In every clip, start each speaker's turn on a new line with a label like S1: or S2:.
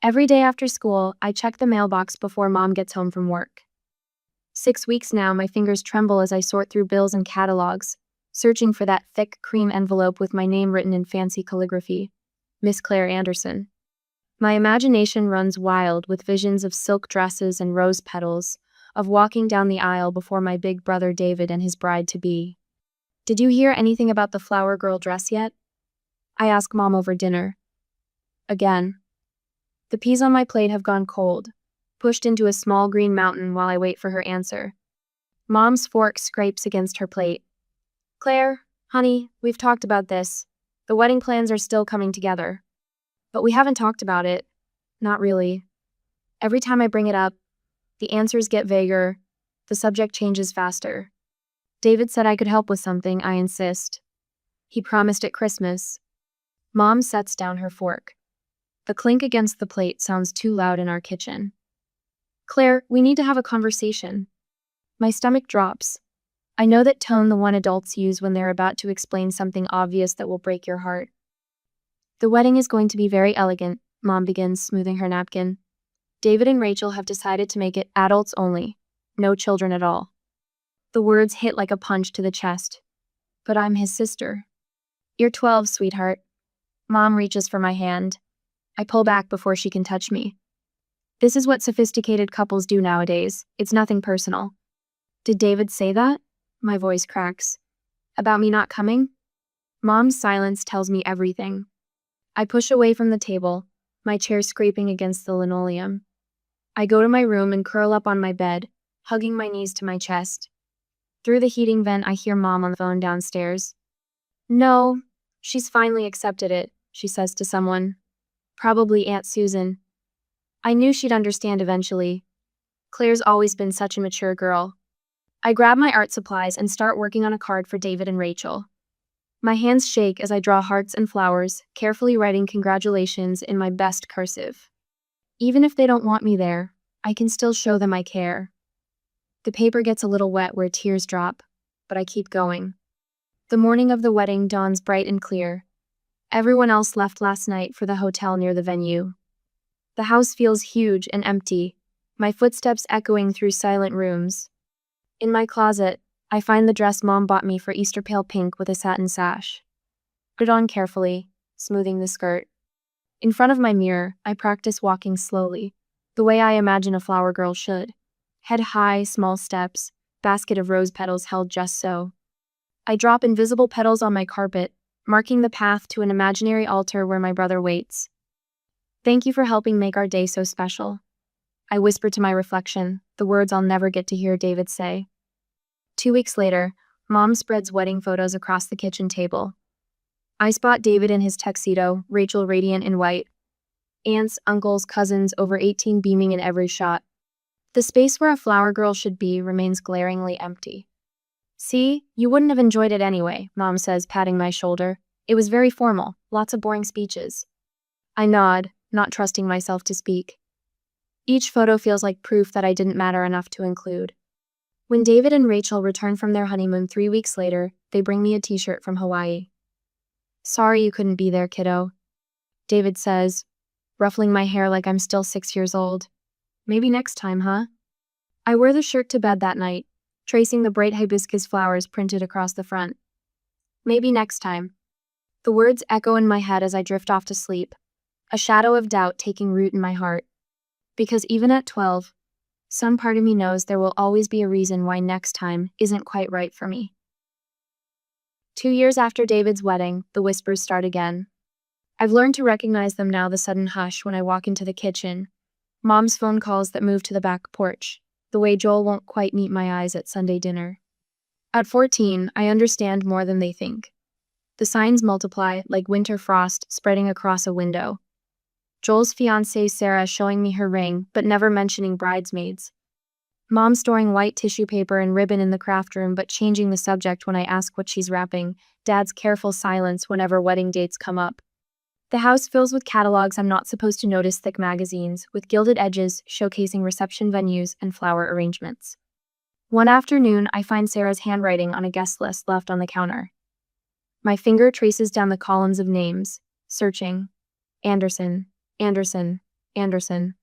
S1: Every day after school, I check the mailbox before Mom gets home from work. 6 weeks now, my fingers tremble as I sort through bills and catalogs, searching for that thick cream envelope with my name written in fancy calligraphy, Miss Claire Anderson. My imagination runs wild with visions of silk dresses and rose petals, of walking down the aisle before my big brother David and his bride-to-be. Did you hear anything about the flower girl dress yet? I ask Mom over dinner. Again. The peas on my plate have gone cold, pushed into a small green mountain while I wait for her answer. Mom's fork scrapes against her plate. Claire, honey, we've talked about this. The wedding plans are still coming together. But we haven't talked about it. Not really. Every time I bring it up, the answers get vaguer, the subject changes faster. David said I could help with something, I insist. He promised at Christmas. Mom sets down her fork. The clink against the plate sounds too loud in our kitchen. Claire, we need to have a conversation. My stomach drops. I know that tone the one adults use when they're about to explain something obvious that will break your heart. The wedding is going to be very elegant, Mom begins, smoothing her napkin. David and Rachel have decided to make it adults only, no children at all. The words hit like a punch to the chest. But I'm his sister. You're 12, sweetheart. Mom reaches for my hand. I pull back before she can touch me. This is what sophisticated couples do nowadays. It's nothing personal. Did David say that? My voice cracks. About me not coming? Mom's silence tells me everything. I push away from the table, my chair scraping against the linoleum. I go to my room and curl up on my bed, hugging my knees to my chest. Through the heating vent, I hear Mom on the phone downstairs. No, she's finally accepted it, she says to someone. Probably Aunt Susan. I knew she'd understand eventually. Claire's always been such a mature girl. I grab my art supplies and start working on a card for David and Rachel. My hands shake as I draw hearts and flowers, carefully writing congratulations in my best cursive. Even if they don't want me there, I can still show them I care. The paper gets a little wet where tears drop, but I keep going. The morning of the wedding dawns bright and clear. Everyone else left last night for the hotel near the venue. The house feels huge and empty, my footsteps echoing through silent rooms. In my closet, I find the dress Mom bought me for Easter pale pink with a satin sash. Put it on carefully, smoothing the skirt. In front of my mirror, I practice walking slowly, the way I imagine a flower girl should. Head high, small steps, basket of rose petals held just so. I drop invisible petals on my carpet, marking the path to an imaginary altar where my brother waits. Thank you for helping make our day so special. I whisper to my reflection, the words I'll never get to hear David say. 2 weeks later, Mom spreads wedding photos across the kitchen table. I spot David in his tuxedo, Rachel radiant in white. Aunts, uncles, cousins, over 18 beaming in every shot. The space where a flower girl should be remains glaringly empty. See, you wouldn't have enjoyed it anyway, Mom says, patting my shoulder. It was very formal, lots of boring speeches. I nod, not trusting myself to speak. Each photo feels like proof that I didn't matter enough to include. When David and Rachel return from their honeymoon 3 weeks later, they bring me a t-shirt from Hawaii. Sorry you couldn't be there, kiddo, David says, ruffling my hair like I'm still 6 years old. Maybe next time, huh? I wear the shirt to bed that night, tracing the bright hibiscus flowers printed across the front. Maybe next time. The words echo in my head as I drift off to sleep, a shadow of doubt taking root in my heart. Because even at 12, some part of me knows there will always be a reason why next time isn't quite right for me. 2 years after David's wedding, the whispers start again. I've learned to recognize them now, the sudden hush when I walk into the kitchen, Mom's phone calls that move to the back porch, the way Joel won't quite meet my eyes at Sunday dinner. At 14, I understand more than they think. The signs multiply like winter frost spreading across a window. Joel's fiancée Sarah showing me her ring, but never mentioning bridesmaids. Mom storing white tissue paper and ribbon in the craft room but changing the subject when I ask what she's wrapping. Dad's careful silence whenever wedding dates come up. The house fills with catalogs I'm not supposed to notice, thick magazines with gilded edges showcasing reception venues and flower arrangements. One afternoon, I find Sarah's handwriting on a guest list left on the counter. My finger traces down the columns of names, searching. Anderson, Anderson. Anderson.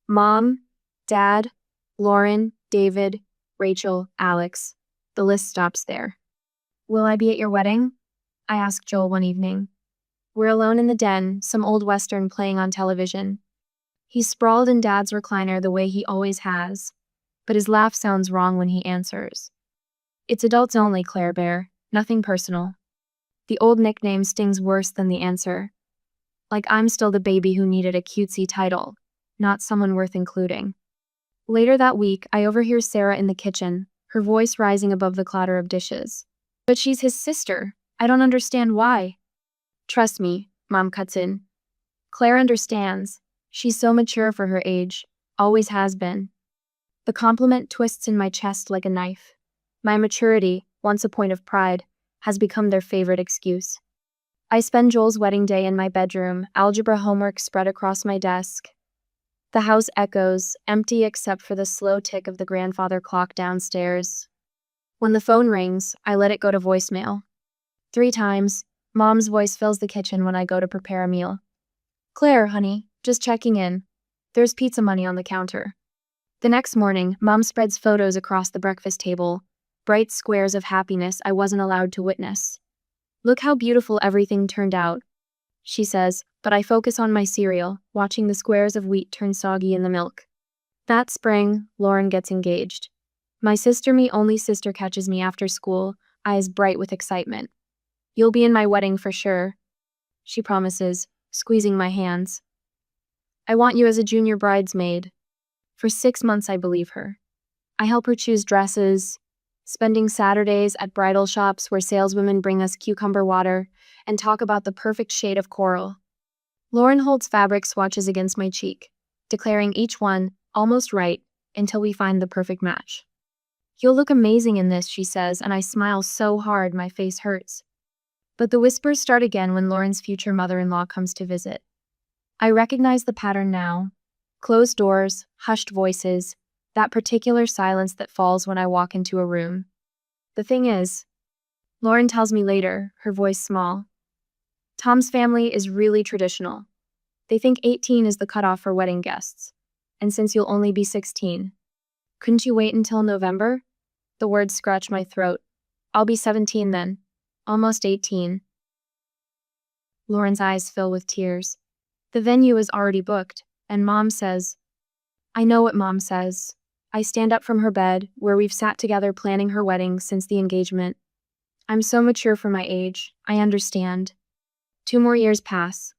S1: Mom, Dad, Lauren, David, Rachel, Alex. The list stops there. Will I be at your wedding? I asked Joel one evening. We're alone in the den, some old western playing on television. He's sprawled in Dad's recliner the way he always has, but his laugh sounds wrong when he answers. It's adults only, Claire Bear, nothing personal. The old nickname stings worse than the answer. Like I'm still the baby who needed a cutesy title, not someone worth including. Later that week, I overhear Sarah in the kitchen, her voice rising above the clatter of dishes. But she's his sister. I don't understand why. Trust me, Mom cuts in. Claire understands. She's so mature for her age, always has been. The compliment twists in my chest like a knife. My maturity, once a point of pride, has become their favorite excuse. I spend Joel's wedding day in my bedroom, algebra homework spread across my desk. The house echoes, empty except for the slow tick of the grandfather clock downstairs. When the phone rings, I let it go to voicemail. 3 times, Mom's voice fills the kitchen when I go to prepare a meal. Claire, honey, just checking in. There's pizza money on the counter. The next morning, Mom spreads photos across the breakfast table, bright squares of happiness I wasn't allowed to witness. Look how beautiful everything turned out, she says, but I focus on my cereal, watching the squares of wheat turn soggy in the milk. That spring, Lauren gets engaged. My me only sister catches me after school, eyes bright with excitement. You'll be in my wedding for sure, she promises, squeezing my hands. I want you as a junior bridesmaid. For 6 months I believe her. I help her choose dresses, spending Saturdays at bridal shops where saleswomen bring us cucumber water and talk about the perfect shade of coral. Lauren holds fabric swatches against my cheek, declaring each one almost right until we find the perfect match. You'll look amazing in this, she says, and I smile so hard my face hurts. But the whispers start again when Lauren's future mother-in-law comes to visit. I recognize the pattern now. Closed doors, hushed voices, that particular silence that falls when I walk into a room. The thing is, Lauren tells me later, her voice small, Tom's family is really traditional. They think 18 is the cutoff for wedding guests. And since you'll only be 16, couldn't you wait until November? The words scratch my throat. I'll be 17 then. Almost 18. Lauren's eyes fill with tears. The venue is already booked, and Mom says, I know what Mom says. I stand up from her bed, where we've sat together planning her wedding since the engagement. I'm so mature for my age. I understand. 2 more years pass.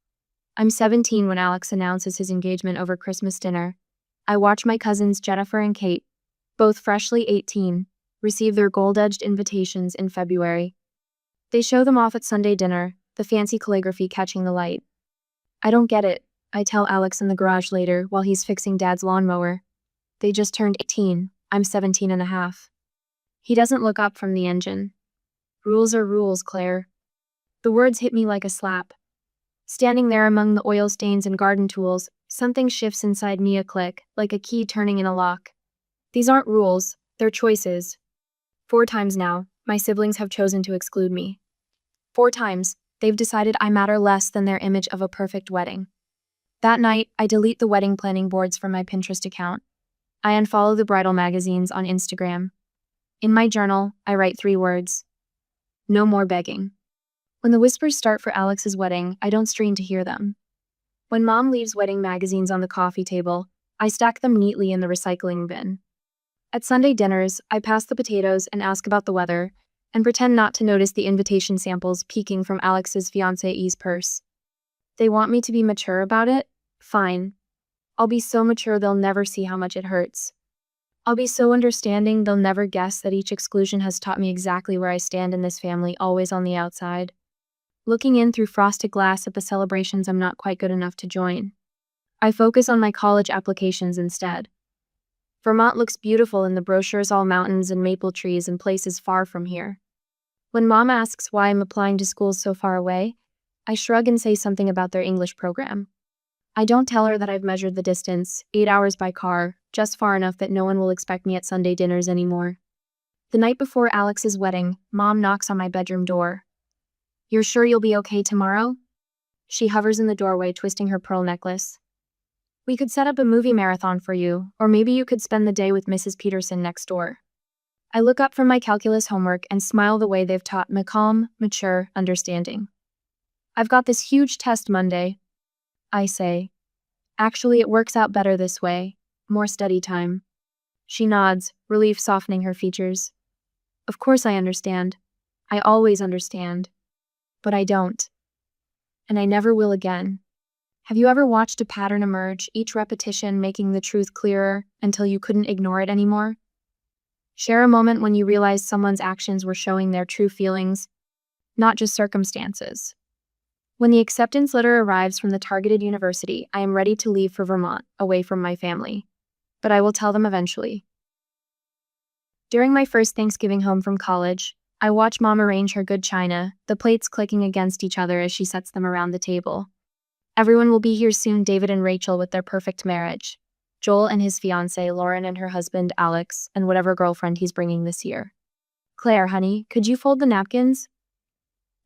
S1: I'm 17 when Alex announces his engagement over Christmas dinner. I watch my cousins Jennifer and Kate, both freshly 18, receive their gold-edged invitations in February. They show them off at Sunday dinner, the fancy calligraphy catching the light. I don't get it, I tell Alex in the garage later while he's fixing Dad's lawnmower. They just turned 18, I'm 17 and a half. He doesn't look up from the engine. Rules are rules, Claire. The words hit me like a slap. Standing there among the oil stains and garden tools, something shifts inside me a click, like a key turning in a lock. These aren't rules, they're choices. 4 times now, my siblings have chosen to exclude me. 4 times, they've decided I matter less than their image of a perfect wedding. That night, I delete the wedding planning boards from my Pinterest account. I unfollow the bridal magazines on Instagram. In my journal, I write 3 words. No more begging. When the whispers start for Alex's wedding, I don't strain to hear them. When Mom leaves wedding magazines on the coffee table, I stack them neatly in the recycling bin. At Sunday dinners, I pass the potatoes and ask about the weather, and pretend not to notice the invitation samples peeking from Alex's fiancée's purse. They want me to be mature about it? Fine. I'll be so mature they'll never see how much it hurts. I'll be so understanding they'll never guess that each exclusion has taught me exactly where I stand in this family, always on the outside. Looking in through frosted glass at the celebrations I'm not quite good enough to join. I focus on my college applications instead. Vermont looks beautiful in the brochures, all mountains and maple trees and places far from here. When Mom asks why I'm applying to schools so far away, I shrug and say something about their English program. I don't tell her that I've measured the distance, 8 hours by car, just far enough that no one will expect me at Sunday dinners anymore. The night before Alex's wedding, Mom knocks on my bedroom door. You're sure you'll be okay tomorrow? She hovers in the doorway, twisting her pearl necklace. We could set up a movie marathon for you, or maybe you could spend the day with Mrs. Peterson next door. I look up from my calculus homework and smile the way they've taught me calm, mature understanding. I've got this huge test Monday, I say. Actually, it works out better this way. More study time. She nods, relief softening her features. Of course I understand. I always understand. But I don't. And I never will again. Have you ever watched a pattern emerge, each repetition making the truth clearer until you couldn't ignore it anymore? Share a moment when you realized someone's actions were showing their true feelings, not just circumstances. When the acceptance letter arrives from the targeted university, I am ready to leave for Vermont, away from my family. But I will tell them eventually. During my first Thanksgiving home from college, I watch Mom arrange her good china, the plates clicking against each other as she sets them around the table. Everyone will be here soon, David and Rachel with their perfect marriage. Joel and his fiancée, Lauren, and her husband, Alex, and whatever girlfriend he's bringing this year. Claire, honey, could you fold the napkins?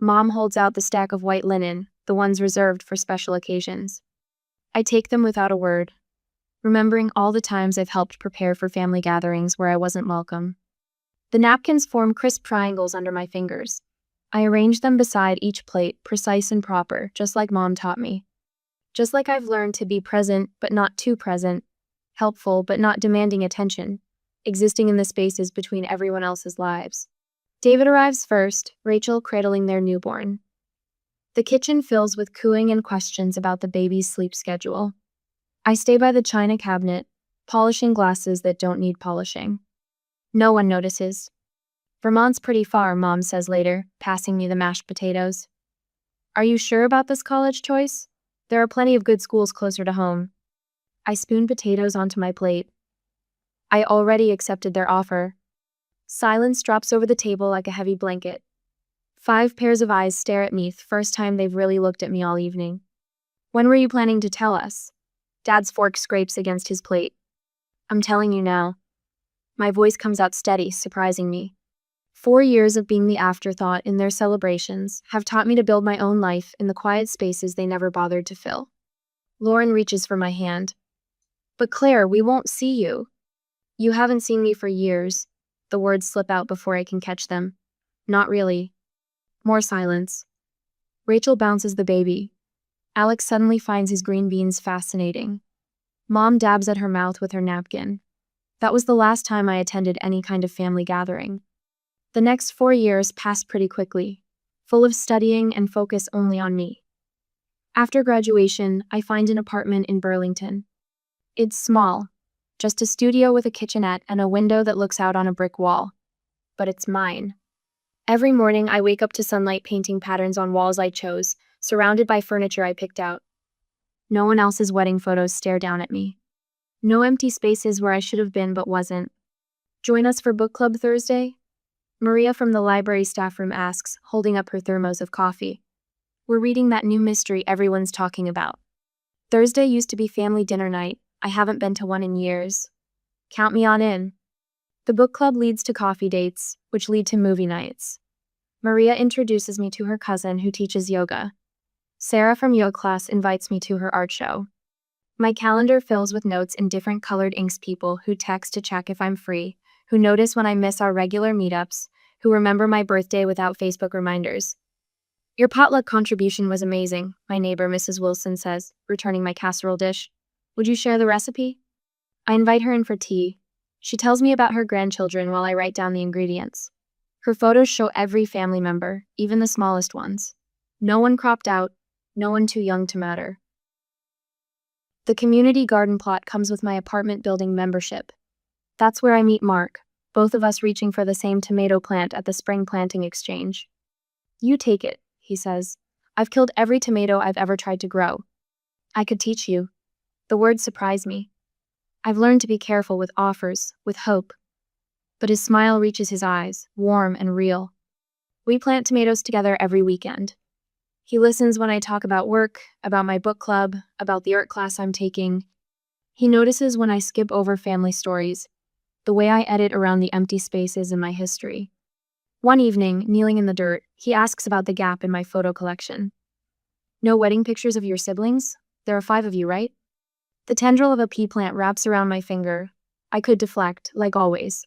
S1: Mom holds out the stack of white linen, the ones reserved for special occasions. I take them without a word, remembering all the times I've helped prepare for family gatherings where I wasn't welcome. The napkins form crisp triangles under my fingers. I arrange them beside each plate, precise and proper, just like Mom taught me. Just like I've learned to be present, but not too present, helpful, but not demanding attention, existing in the spaces between everyone else's lives. David arrives first, Rachel cradling their newborn. The kitchen fills with cooing and questions about the baby's sleep schedule. I stay by the china cabinet, polishing glasses that don't need polishing. No one notices. Vermont's pretty far, Mom says later, passing me the mashed potatoes. Are you sure about this college choice? There are plenty of good schools closer to home. I spoon potatoes onto my plate. I already accepted their offer. Silence drops over the table like a heavy blanket. 5 pairs of eyes stare at me, the first time they've really looked at me all evening. When were you planning to tell us? Dad's fork scrapes against his plate. I'm telling you now. My voice comes out steady, surprising me. 4 years of being the afterthought in their celebrations have taught me to build my own life in the quiet spaces they never bothered to fill. Lauren reaches for my hand. But Claire, we won't see you. You haven't seen me for years. The words slip out before I can catch them. Not really. More silence. Rachel bounces the baby. Alex suddenly finds his green beans fascinating. Mom dabs at her mouth with her napkin. That was the last time I attended any kind of family gathering. The next 4 years passed pretty quickly, full of studying and focus only on me. After graduation, I find an apartment in Burlington. It's small, just a studio with a kitchenette and a window that looks out on a brick wall. But it's mine. Every morning, I wake up to sunlight painting patterns on walls I chose, surrounded by furniture I picked out. No one else's wedding photos stare down at me. No empty spaces where I should have been but wasn't. Join us for book club Thursday? Maria from the library staff room asks, holding up her thermos of coffee. We're reading that new mystery everyone's talking about. Thursday used to be family dinner night. I haven't been to one in years. Count me on in. The book club leads to coffee dates, which lead to movie nights. Maria introduces me to her cousin who teaches yoga. Sarah from yoga class invites me to her art show. My calendar fills with notes in different colored inks, people who text to check if I'm free, who notice when I miss our regular meetups, who remember my birthday without Facebook reminders. Your potluck contribution was amazing, my neighbor Mrs. Wilson says, returning my casserole dish. Would you share the recipe? I invite her in for tea. She tells me about her grandchildren while I write down the ingredients. Her photos show every family member, even the smallest ones. No one cropped out, no one too young to matter. The community garden plot comes with my apartment building membership. That's where I meet Mark, both of us reaching for the same tomato plant at the spring planting exchange. You take it, he says. I've killed every tomato I've ever tried to grow. I could teach you. The words surprise me. I've learned to be careful with offers, with hope. But his smile reaches his eyes, warm and real. We plant tomatoes together every weekend. He listens when I talk about work, about my book club, about the art class I'm taking. He notices when I skip over family stories, the way I edit around the empty spaces in my history. One evening, kneeling in the dirt, he asks about the gap in my photo collection. No wedding pictures of your siblings? There are 5 of you, right? The tendril of a pea plant wraps around my finger. I could deflect, like always.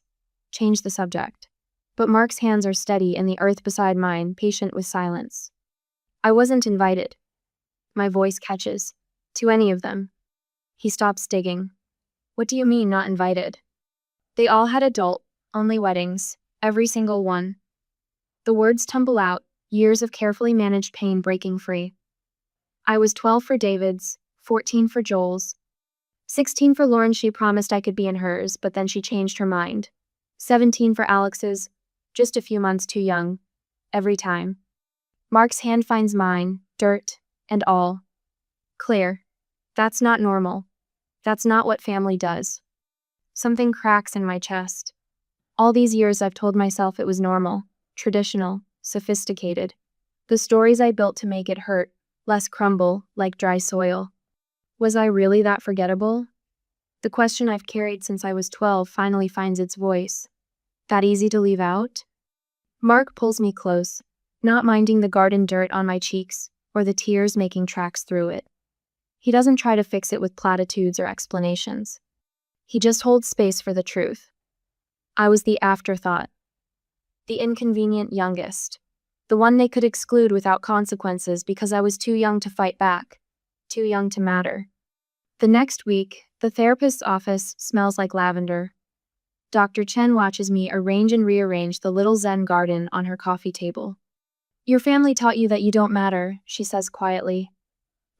S1: Change the subject. But Mark's hands are steady and the earth beside mine, patient with silence. I wasn't invited. My voice catches. To any of them. He stops digging. What do you mean, not invited? They all had adult-only weddings, every single one. The words tumble out, years of carefully managed pain breaking free. I was 12 for David's, 14 for Joel's, 16 for Lauren. She promised I could be in hers, but then she changed her mind. 17 for Alex's, just a few months too young. Every time. Mark's hand finds mine, dirt, and all. Claire. That's not normal. That's not what family does. Something cracks in my chest. All these years I've told myself it was normal, traditional, sophisticated. The stories I built to make it hurt, less crumble, like dry soil. Was I really that forgettable? The question I've carried since I was 12 finally finds its voice. That easy to leave out? Mark pulls me close, not minding the garden dirt on my cheeks, or the tears making tracks through it. He doesn't try to fix it with platitudes or explanations. He just holds space for the truth. I was the afterthought. The inconvenient youngest. The one they could exclude without consequences because I was too young to fight back. Too young to matter. The next week, the therapist's office smells like lavender. Dr. Chen watches me arrange and rearrange the little Zen garden on her coffee table. Your family taught you that you don't matter, she says quietly.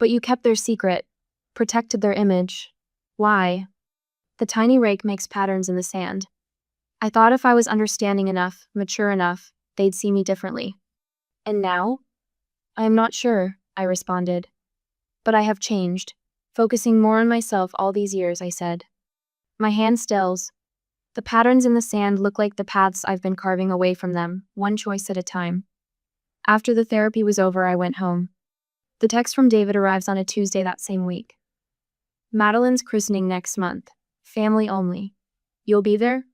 S1: But you kept their secret, protected their image. Why? The tiny rake makes patterns in the sand. I thought if I was understanding enough, mature enough, they'd see me differently. And now? I am not sure, I responded. But I have changed, focusing more on myself all these years, I said. My hand stills. The patterns in the sand look like the paths I've been carving away from them, one choice at a time. After the therapy was over, I went home. The text from David arrives on a Tuesday that same week. Madeline's christening next month. Family only. You'll be there?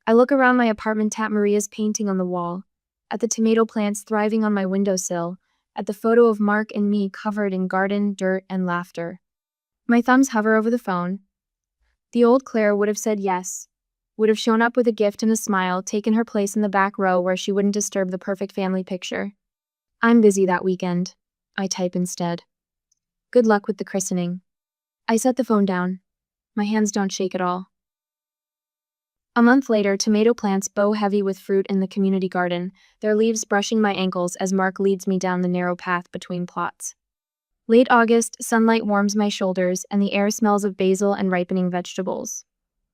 S1: I look around my apartment at Maria's painting on the wall, at the tomato plants thriving on my windowsill, at the photo of Mark and me covered in garden, dirt, and laughter. My thumbs hover over the phone. The old Claire would have said yes, would have shown up with a gift and a smile, taken her place in the back row where she wouldn't disturb the perfect family picture. I'm busy that weekend. I type instead. Good luck with the christening. I set the phone down. My hands don't shake at all. A month later, tomato plants bow heavy with fruit in the community garden, their leaves brushing my ankles as Mark leads me down the narrow path between plots. Late August, sunlight warms my shoulders and the air smells of basil and ripening vegetables.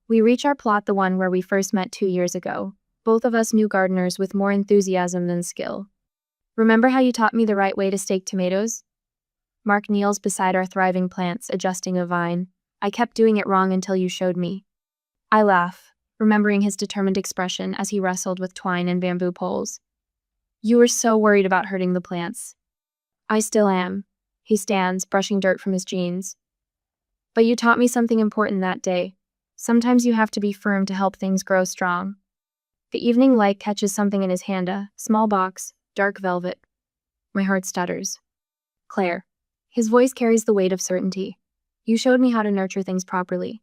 S1: We reach our plot, the one where we first met 2 years ago, both of us new gardeners with more enthusiasm than skill. Remember how you taught me the right way to stake tomatoes? Mark kneels beside our thriving plants, adjusting a vine. I kept doing it wrong until you showed me. I laugh, remembering his determined expression as he wrestled with twine and bamboo poles. You were so worried about hurting the plants. I still am. He stands, brushing dirt from his jeans. But you taught me something important that day. Sometimes you have to be firm to help things grow strong. The evening light catches something in his hand, a small box, dark velvet. My heart stutters. Claire. His voice carries the weight of certainty. You showed me how to nurture things properly.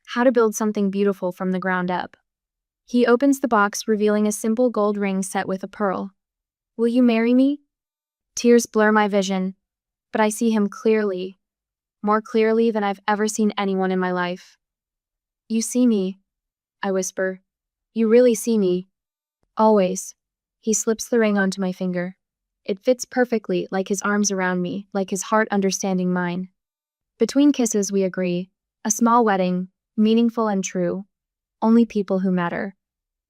S1: How to build something beautiful from the ground up. He opens the box, revealing a simple gold ring set with a pearl. Will you marry me? Tears blur my vision, but I see him clearly, more clearly than I've ever seen anyone in my life. You see me, I whisper. You really see me. Always. He slips the ring onto my finger. It fits perfectly, like his arms around me, like his heart understanding mine. Between kisses, we agree. A small wedding, meaningful and true. Only people who matter.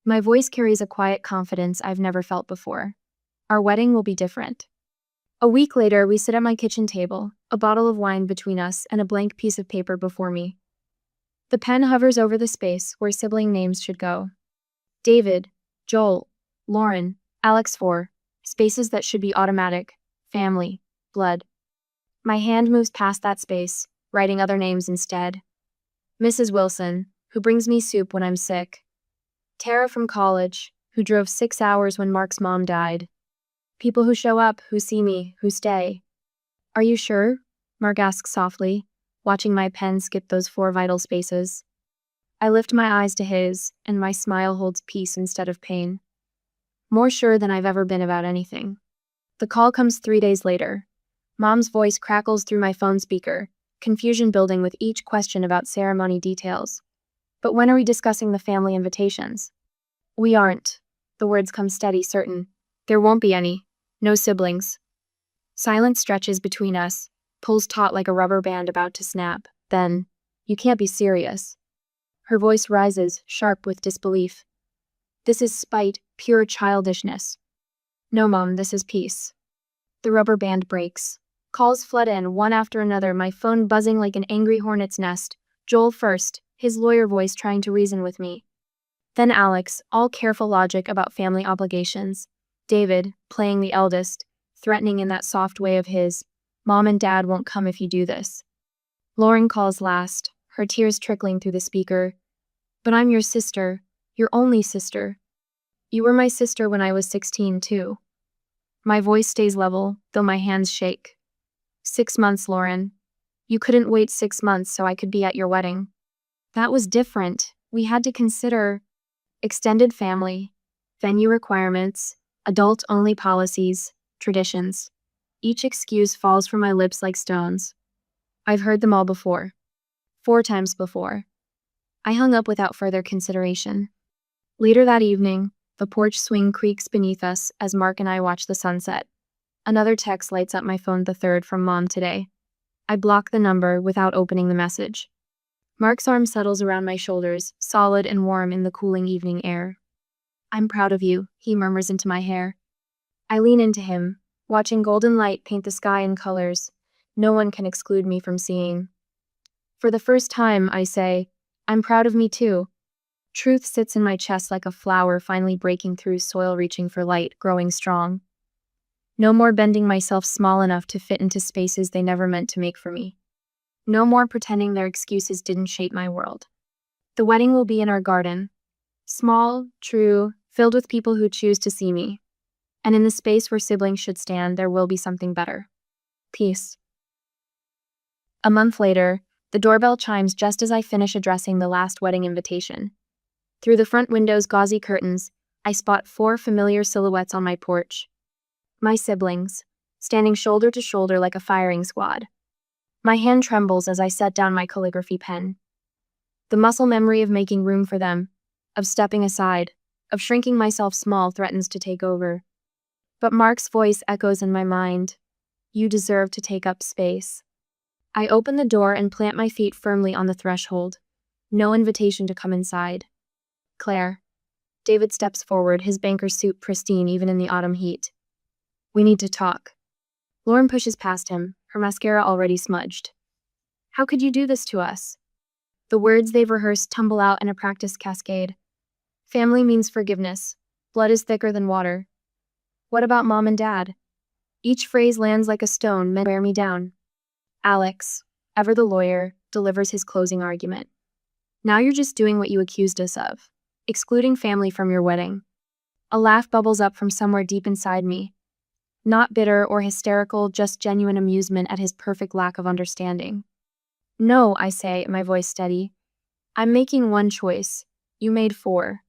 S1: My voice carries a quiet confidence I've never felt before. Our wedding will be different. A week later, we sit at my kitchen table, a bottle of wine between us and a blank piece of paper before me. The pen hovers over the space where sibling names should go. David, Joel, Lauren, Alex 4, spaces that should be automatic, family, blood. My hand moves past that space, writing other names instead. Mrs. Wilson, who brings me soup when I'm sick. Tara from college, who drove 6 hours when Mark's mom died. People who show up, who see me, who stay. Are you sure? Mark asks softly, watching my pen skip those 4 vital spaces. I lift my eyes to his, and my smile holds peace instead of pain. More sure than I've ever been about anything. The call comes 3 days later. Mom's voice crackles through my phone speaker, confusion building with each question about ceremony details. But when are we discussing the family invitations? We aren't. The words come steady, certain. There won't be any. No siblings. Silence stretches between us, pulls taut like a rubber band about to snap. Then, you can't be serious. Her voice rises, sharp with disbelief. This is spite, pure childishness. No, Mom, this is peace. The rubber band breaks. Calls flood in, one after another, my phone buzzing like an angry hornet's nest. Joel first, his lawyer voice trying to reason with me. Then Alex, all careful logic about family obligations. David, playing the eldest, threatening in that soft way of his. Mom and Dad won't come if you do this. Lauren calls last, her tears trickling through the speaker. But I'm your sister, your only sister. You were my sister when I was 16, too. My voice stays level, though my hands shake. 6 months, Lauren. You couldn't wait 6 months so I could be at your wedding. That was different. We had to consider extended family, venue requirements, adult-only policies, traditions. Each excuse falls from my lips like stones. I've heard them all before. 4 times before. I hung up without further consideration. Later that evening, the porch swing creaks beneath us as Mark and I watch the sunset. Another text lights up my phone, the third from Mom today. I block the number without opening the message. Mark's arm settles around my shoulders, solid and warm in the cooling evening air. I'm proud of you, he murmurs into my hair. I lean into him, watching golden light paint the sky in colors no one can exclude me from seeing. For the first time, I say, I'm proud of me too. Truth sits in my chest like a flower finally breaking through soil, reaching for light, growing strong. No more bending myself small enough to fit into spaces they never meant to make for me. No more pretending their excuses didn't shape my world. The wedding will be in our garden. Small, true, filled with people who choose to see me. And in the space where siblings should stand, there will be something better. Peace. A month later, the doorbell chimes just as I finish addressing the last wedding invitation. Through the front window's gauzy curtains, I spot 4 familiar silhouettes on my porch. My siblings, standing shoulder to shoulder like a firing squad. My hand trembles as I set down my calligraphy pen. The muscle memory of making room for them, of stepping aside, of shrinking myself small threatens to take over. But Mark's voice echoes in my mind. You deserve to take up space. I open the door and plant my feet firmly on the threshold. No invitation to come inside. Claire. David steps forward, his banker suit pristine even in the autumn heat. We need to talk. Lauren pushes past him, her mascara already smudged. How could you do this to us? The words they've rehearsed tumble out in a practiced cascade. Family means forgiveness. Blood is thicker than water. What about Mom and Dad? Each phrase lands like a stone meant to wear me down. Alex, ever the lawyer, delivers his closing argument. Now you're just doing what you accused us of. Excluding family from your wedding. A laugh bubbles up from somewhere deep inside me. Not bitter or hysterical, just genuine amusement at his perfect lack of understanding. No, I say, my voice steady. I'm making one choice. You made 4.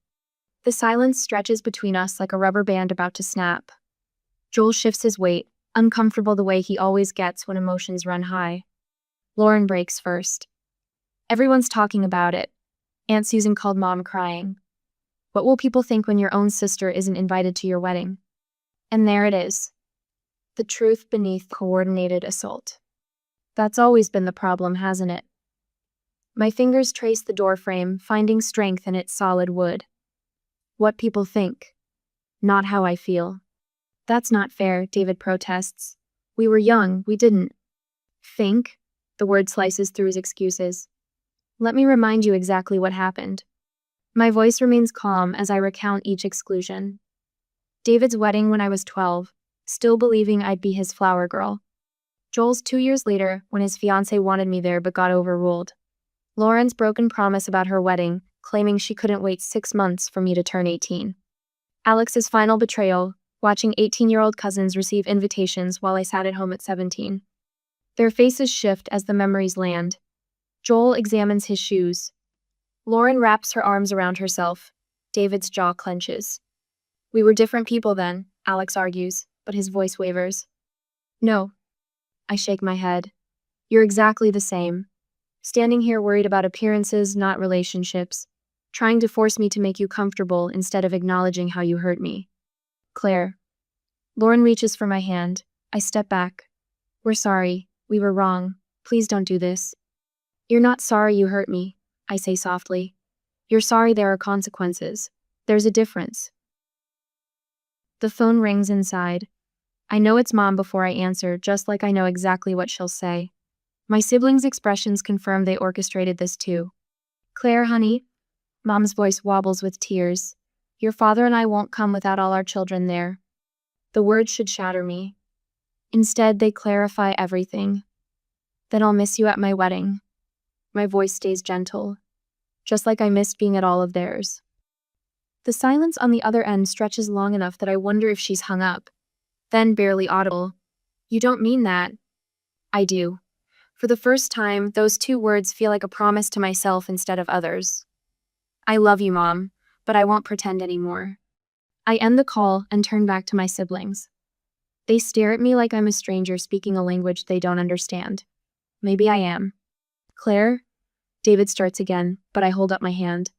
S1: The silence stretches between us like a rubber band about to snap. Joel shifts his weight, uncomfortable the way he always gets when emotions run high. Lauren breaks first. Everyone's talking about it. Aunt Susan called Mom crying. What will people think when your own sister isn't invited to your wedding? And there it is. The truth beneath coordinated assault. That's always been the problem, hasn't it? My fingers trace the doorframe, finding strength in its solid wood. What people think, not how I feel. That's not fair, David protests. We were young, we didn't think. The word slices through his excuses. Let me remind you exactly what happened. My voice remains calm as I recount each exclusion. David's wedding when I was 12, still believing I'd be his flower girl. Joel's 2 years later when his fiancée wanted me there but got overruled. Lauren's broken promise about her wedding, claiming she couldn't wait 6 months for me to turn 18. Alex's final betrayal, watching 18-year-old cousins receive invitations while I sat at home at 17. Their faces shift as the memories land, Joel examines his shoes. Lauren wraps her arms around herself. David's jaw clenches. We were different people then, Alex argues, but his voice wavers. No. I shake my head. You're exactly the same. Standing here worried about appearances, not relationships. Trying to force me to make you comfortable instead of acknowledging how you hurt me. Claire. Lauren reaches for my hand. I step back. We're sorry. We were wrong. Please don't do this. You're not sorry you hurt me, I say softly. You're sorry there are consequences. There's a difference. The phone rings inside. I know it's Mom before I answer, just like I know exactly what she'll say. My siblings' expressions confirm they orchestrated this too. Claire, honey. Mom's voice wobbles with tears. Your father and I won't come without all our children there. The words should shatter me. Instead, they clarify everything. Then I'll miss you at my wedding. My voice stays gentle, just like I missed being at all of theirs. The silence on the other end stretches long enough that I wonder if she's hung up. Then, barely audible, you don't mean that. I do. For the first time, those two words feel like a promise to myself instead of others. I love you, Mom, but I won't pretend anymore. I end the call and turn back to my siblings. They stare at me like I'm a stranger speaking a language they don't understand. Maybe I am. Claire? David starts again, but I hold up my hand.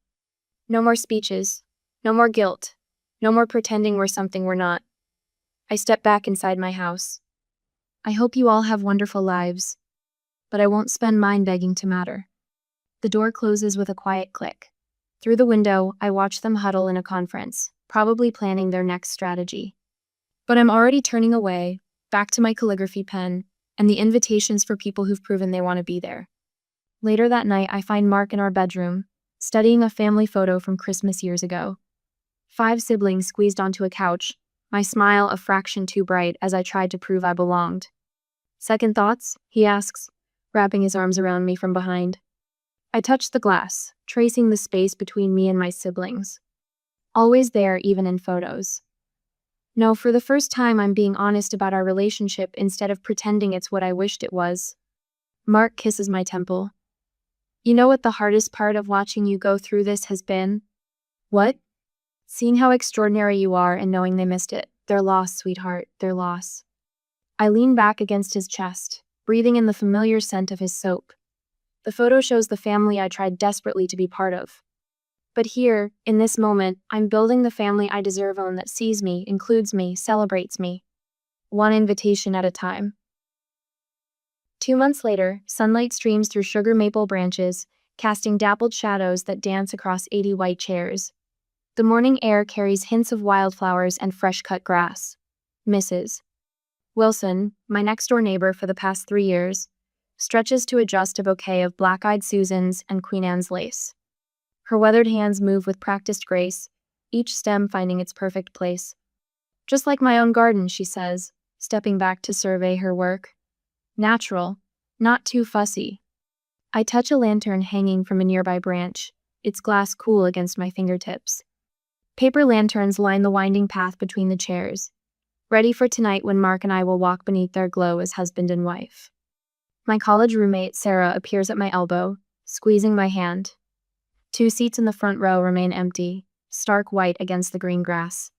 S1: No more speeches. No more guilt. No more pretending we're something we're not. I step back inside my house. I hope you all have wonderful lives, but I won't spend mine begging to matter. The door closes with a quiet click. Through the window, I watch them huddle in a conference, probably planning their next strategy. But I'm already turning away, back to my calligraphy pen, and the invitations for people who've proven they want to be there. Later that night, I find Mark in our bedroom, studying a family photo from Christmas years ago. 5 siblings squeezed onto a couch, my smile a fraction too bright as I tried to prove I belonged. Second thoughts? He asks, wrapping his arms around me from behind. I touch the glass, tracing the space between me and my siblings. Always there, even in photos. No, for the first time I'm being honest about our relationship instead of pretending it's what I wished it was. Mark kisses my temple. You know what the hardest part of watching you go through this has been? What? Seeing how extraordinary you are and knowing they missed it. Their loss, sweetheart, their loss. I lean back against his chest, breathing in the familiar scent of his soap. The photo shows the family I tried desperately to be part of. But here, in this moment, I'm building the family I deserve on that sees me, includes me, celebrates me. One invitation at a time. 2 months later, sunlight streams through sugar maple branches, casting dappled shadows that dance across 80 white chairs. The morning air carries hints of wildflowers and fresh-cut grass. Mrs. Wilson, my next-door neighbor for the past 3 years, stretches to adjust a bouquet of black-eyed Susans and Queen Anne's lace. Her weathered hands move with practiced grace, each stem finding its perfect place. Just like my own garden, she says, stepping back to survey her work. Natural, not too fussy. I touch a lantern hanging from a nearby branch, its glass cool against my fingertips. Paper lanterns line the winding path between the chairs, ready for tonight when Mark and I will walk beneath their glow as husband and wife. My college roommate, Sarah, appears at my elbow, squeezing my hand. 2 seats in the front row remain empty, stark white against the green grass.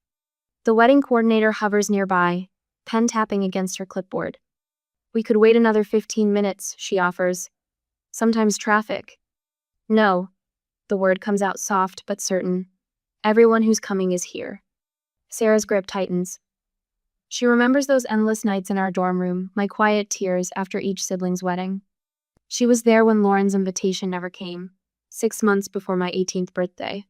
S1: The wedding coordinator hovers nearby, pen tapping against her clipboard. We could wait another 15 minutes, she offers. Sometimes traffic. No. The word comes out soft but certain. Everyone who's coming is here. Sarah's grip tightens. She remembers those endless nights in our dorm room, my quiet tears after each sibling's wedding. She was there when Lauren's invitation never came, 6 months before my 18th birthday.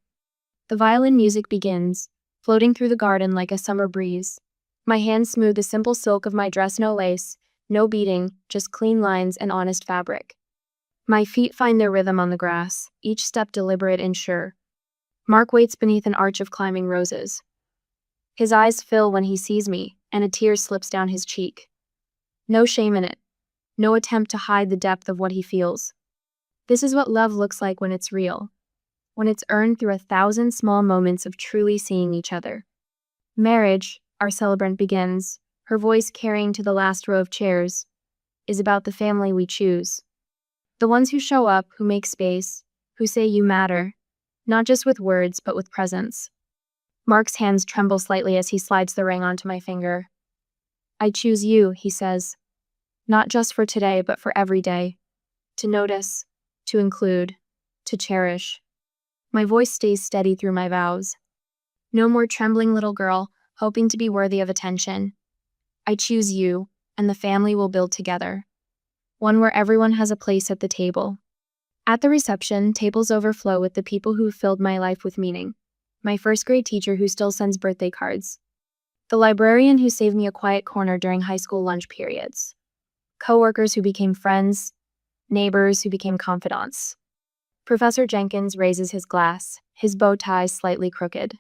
S1: The violin music begins, floating through the garden like a summer breeze. My hands smooth the simple silk of my dress, no lace, no beading, just clean lines and honest fabric. My feet find their rhythm on the grass, each step deliberate and sure. Mark waits beneath an arch of climbing roses. His eyes fill when he sees me, and a tear slips down his cheek. No shame in it. No attempt to hide the depth of what he feels. This is what love looks like when it's real. When it's earned through 1,000 small moments of truly seeing each other. Marriage, our celebrant begins, her voice carrying to the last row of chairs, is about the family we choose. The ones who show up, who make space, who say you matter, not just with words, but with presence. Mark's hands tremble slightly as he slides the ring onto my finger. I choose you, he says, not just for today, but for every day. To notice, to include, to cherish. My voice stays steady through my vows. No more trembling little girl, hoping to be worthy of attention. I choose you, and the family will build together. One where everyone has a place at the table. At the reception, tables overflow with the people who filled my life with meaning. My first grade teacher who still sends birthday cards. The librarian who saved me a quiet corner during high school lunch periods. Coworkers who became friends. Neighbors who became confidants. Professor Jenkins raises his glass, his bow tie slightly crooked.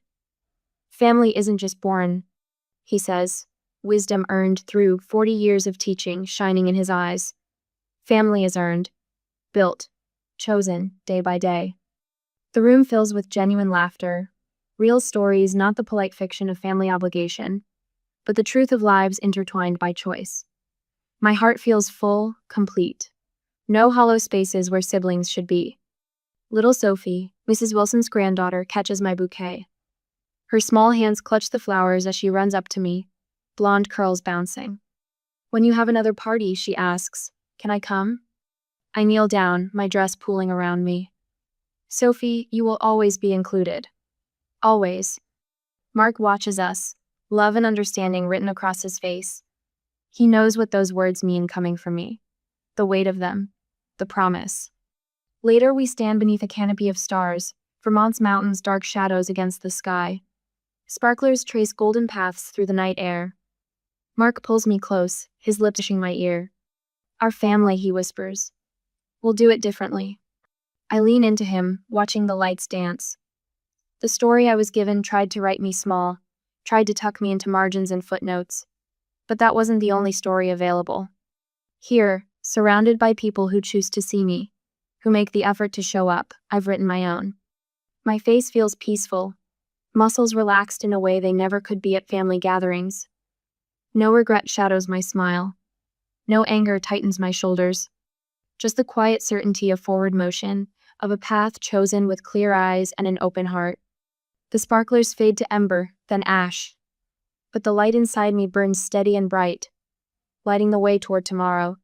S1: Family isn't just born, he says, wisdom earned through 40 years of teaching shining in his eyes. Family is earned, built, chosen day by day. The room fills with genuine laughter, real stories, not the polite fiction of family obligation, but the truth of lives intertwined by choice. My heart feels full, complete. No hollow spaces where siblings should be. Little Sophie, Mrs. Wilson's granddaughter, catches my bouquet. Her small hands clutch the flowers as she runs up to me, blonde curls bouncing. When you have another party, she asks, can I come? I kneel down, my dress pooling around me. Sophie, you will always be included. Always. Mark watches us, love and understanding written across his face. He knows what those words mean coming from me. The weight of them. The promise. Later we stand beneath a canopy of stars, Vermont's mountains dark shadows against the sky. Sparklers trace golden paths through the night air. Mark pulls me close, his lips touching my ear. Our family, he whispers. We'll do it differently. I lean into him, watching the lights dance. The story I was given tried to write me small, tried to tuck me into margins and footnotes. But that wasn't the only story available. Here, surrounded by people who choose to see me, who make the effort to show up, I've written my own. My face feels peaceful, muscles relaxed in a way they never could be at family gatherings. No regret shadows my smile. No anger tightens my shoulders. Just the quiet certainty of forward motion, of a path chosen with clear eyes and an open heart. The sparklers fade to ember, then ash. But the light inside me burns steady and bright, lighting the way toward tomorrow.